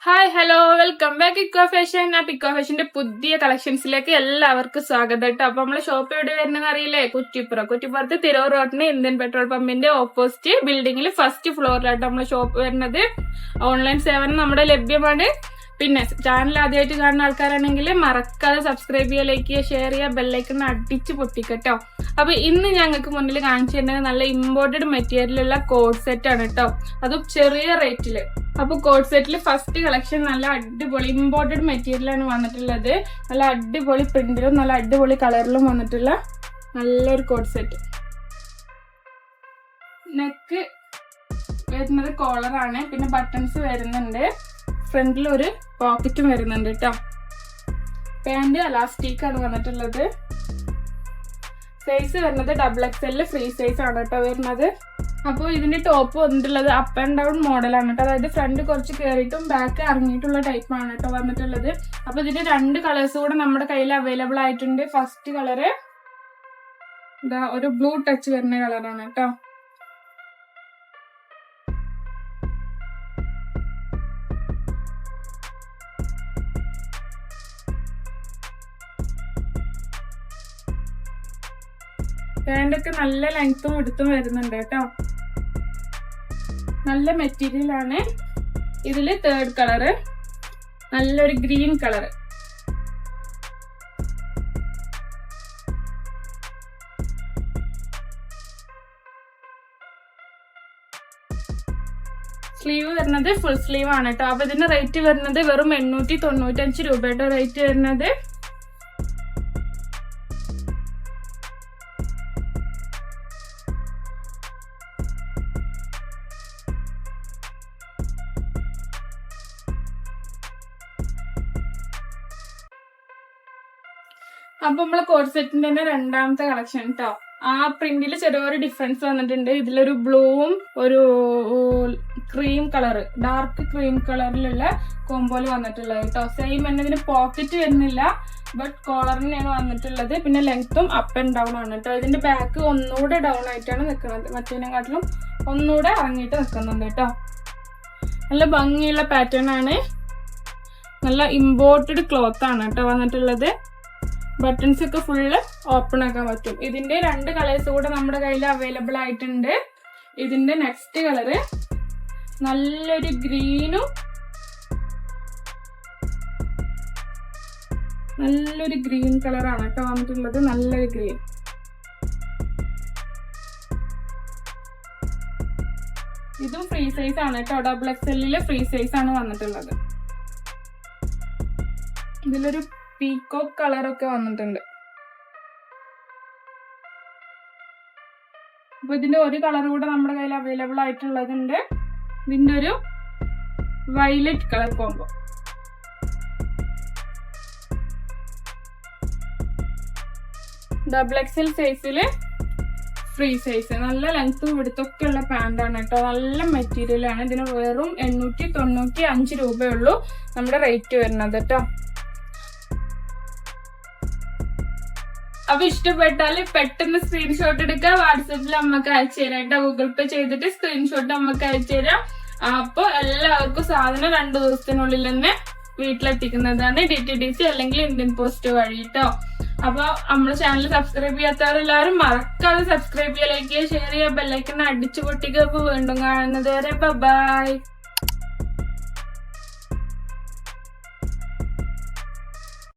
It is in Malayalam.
Hi hello welcome back eco fashion. Eco ഫാഷന്റെ പുതിയ കളക്ഷൻസിലേക്ക് എല്ലാവർക്കും സ്വാഗതം കേട്ടോ. അപ്പൊ നമ്മളെ ഷോപ്പ് എവിടെ വരുന്നത് അറിയില്ലേ? കുറ്റിപ്പുറത്ത് തിരൂർ റോഡിന് ഇന്ത്യൻ പെട്രോൾ പമ്പിന്റെ ഓപ്പോസിറ്റ് ബിൽഡിംഗിൽ ഫസ്റ്റ് ഫ്ലോറിലായിട്ട് നമ്മളെ ഷോപ്പ് വരുന്നത്. ഓൺലൈൻ സേവനം നമ്മുടെ ലഭ്യമാണ്. പിന്നെ ചാനൽ ആദ്യമായിട്ട് കാണുന്ന ആൾക്കാരാണെങ്കിൽ മറക്കാതെ സബ്സ്ക്രൈബ് ചെയ്യുക, ലൈക്ക് ചെയ്യുക, ഷെയർ ചെയ്യുക, ബെല്ലൈക്കൺ അടിച്ച് പൊട്ടിക്കട്ടോ. അപ്പൊ ഇന്ന് ഞങ്ങൾക്ക് മുന്നിൽ കാണിച്ചു തരുന്നത് നല്ല ഇമ്പോർട്ടഡ് മെറ്റീരിയലുള്ള കോഡ് സെറ്റ് ആണ് കേട്ടോ, അതും ചെറിയ റേറ്റില്. അപ്പൊ കോഡ് സെറ്റിൽ ഫസ്റ്റ് കളക്ഷൻ നല്ല അടിപൊളി ഇമ്പോർട്ടഡ് മെറ്റീരിയലാണ് വന്നിട്ടുള്ളത്. നല്ല അടിപൊളി പ്രിന്റിലും നല്ല അടിപൊളി കളറിലും വന്നിട്ടുള്ള നല്ലൊരു കോഡ് സെറ്റ്. നെക്ക് വരുന്നത് കോളറാണ്, പിന്നെ ബട്ടൺസ് വരുന്നുണ്ട്, ഫ്രണ്ടിൽ ഒരു പോക്കറ്റും വരുന്നുണ്ട് കേട്ടോ. പാന്റ് അലാസ്റ്റിക് ആണ് വന്നിട്ടുള്ളത്. സൈസ് വരുന്നത് XXL ഫ്രീ സൈസ് ആണ് കേട്ടോ വരുന്നത്. അപ്പോൾ ഇതിന്റെ ടോപ്പ് വന്നിട്ടുള്ളത് അപ്പ് ആൻഡ് ഡൗൺ മോഡലാണ് കേട്ടോ, അതായത് ഫ്രണ്ട് കുറച്ച് കയറിയിട്ടും ബാക്ക് ഇറങ്ങിയിട്ടുള്ള ടൈപ്പ് ആണ് കേട്ടോ വന്നിട്ടുള്ളത്. അപ്പൊ ഇതിന്റെ രണ്ട് കളേഴ്സ് കൂടെ നമ്മുടെ കയ്യിൽ അവൈലബിൾ ആയിട്ടുണ്ട്. ഫസ്റ്റ് കളറ് ഇതാ ഒരു ബ്ലൂ ടച്ച് വരുന്ന കളറാണ് കേട്ടോ. പാൻ്റൊക്കെ നല്ല ലെങ്ത്തും എടുത്തും വരുന്നുണ്ട് കേട്ടോ. നല്ല മെറ്റീരിയൽ ആണ്. ഇതില് തേർഡ് കളറ് നല്ലൊരു ഗ്രീൻ കളറ്. സ്ലീവ് വരുന്നത് ഫുൾ സ്ലീവ് ആണ് കേട്ടോ. അപ്പൊ ഇതിന്റെ റേറ്റ് വരുന്നത് വെറും 895 രൂപയുടെ റേറ്റ് വരുന്നത്. അപ്പൊ നമ്മളെ കോഡ് സെറ്റിന്റെ തന്നെ രണ്ടാമത്തെ കളക്ഷൻ കേട്ടോ. ആ പ്രിന്റിൽ ചെറിയൊരു ഡിഫറൻസ് വന്നിട്ടുണ്ട്. ഇതിലൊരു ബ്ലൂവും ഒരു ക്രീം കളറ്, ഡാർക്ക് ക്രീം കളറിലുള്ള കോമ്പോല് വന്നിട്ടുള്ളത് കേട്ടോ. സെയിം തന്നെ ഇതിന് പോക്കറ്റ് വരുന്നില്ല, ബട്ട് കോളറിനെയാണ് വന്നിട്ടുള്ളത്. പിന്നെ ലെങ്ത്തും അപ്പ് ആൻഡ് ഡൗൺ ആണ് കേട്ടോ. ഇതിന്റെ ബാക്ക് ഒന്നുകൂടെ ഡൗൺ ആയിട്ടാണ് നിൽക്കുന്നത്, മറ്റേതിനെക്കാട്ടിലും ഒന്നുകൂടെ ഇറങ്ങിയിട്ട് നിൽക്കുന്നുണ്ട് കേട്ടോ. നല്ല ഭംഗിയുള്ള പാറ്റേൺ ആണ്. നല്ല ഇമ്പോർട്ടഡ് ക്ലോത്ത് ആണ് കേട്ടോ വന്നിട്ടുള്ളത്. ബട്ടൺസ് ഒക്കെ ഫുള്ള് ഓപ്പൺ ആക്കാൻ പറ്റും. ഇതിന്റെ രണ്ട് കളേഴ്സ് കൂടെ നമ്മുടെ കയ്യിൽ അവൈലബിൾ ആയിട്ടുണ്ട്. ഇതിന്റെ നെക്സ്റ്റ് കളറ് നല്ലൊരു ഗ്രീനും നല്ലൊരു ഗ്രീൻ കളറാണ് കേട്ടോ വന്നിട്ടുള്ളത്. നല്ലൊരു ഗ്രീൻ. ഇതും ഫ്രീ സൈസ് ആണ് കേട്ടോ. XXL ഫ്രീ സൈസ് ആണ് വന്നിട്ടുള്ളത്. ഇതിലൊരു പീകോക്ക് കളറൊക്കെ വന്നിട്ടുണ്ട്. അപ്പൊ ഇതിന്റെ ഒരു കളർ കൂടെ നമ്മുടെ കയ്യിൽ അവൈലബിൾ ആയിട്ടുള്ളതുണ്ട്. ഇതിന്റെ ഒരു വയലറ്റ് കളർ കോംബോ. XXL സൈസില് ഫ്രീ സൈസ്. നല്ല ലെങ്ത്തും വിടുത്തൊക്കെ ഉള്ള പാന്റ് ആണ് കേട്ടോ. നല്ല മെറ്റീരിയൽ ആണ്. ഇതിന് വെറും 895 രൂപയുള്ളൂ നമ്മുടെ റേറ്റ് വരുന്നത് കേട്ടോ. അപ്പൊ ഇഷ്ടപ്പെട്ടാല് പെട്ടെന്ന് സ്ക്രീൻഷോട്ട് എടുക്കുക, വാട്സപ്പിൽ അമ്മക്ക് അയച്ചു തരാം കേട്ടോ. ഗൂഗിൾ പേ ചെയ്തിട്ട് സ്ക്രീൻഷോട്ട് അമ്മക്ക് അയച്ചു തരാം. അപ്പൊ എല്ലാവർക്കും സാധനം 2 ദിവസത്തിനുള്ളിൽ തന്നെ വീട്ടിലെത്തിക്കുന്നതാണ്, DTDC അല്ലെങ്കിൽ ഇന്ത്യൻ പോസ്റ്റ് വഴി കേട്ടോ. അപ്പൊ നമ്മുടെ ചാനൽ സബ്സ്ക്രൈബ് ചെയ്യാത്തവരെല്ലാവരും മറക്കാതെ സബ്സ്ക്രൈബ് ചെയ്യുക, ലൈക്ക് ചെയ്യുക, ഷെയർ ചെയ്യുക, ബെല്ലൈക്കൺ അടിച്ചു പൊട്ടിക്കുക. അപ്പൊ വീണ്ടും കാണുന്നത് വരെ ബൈ.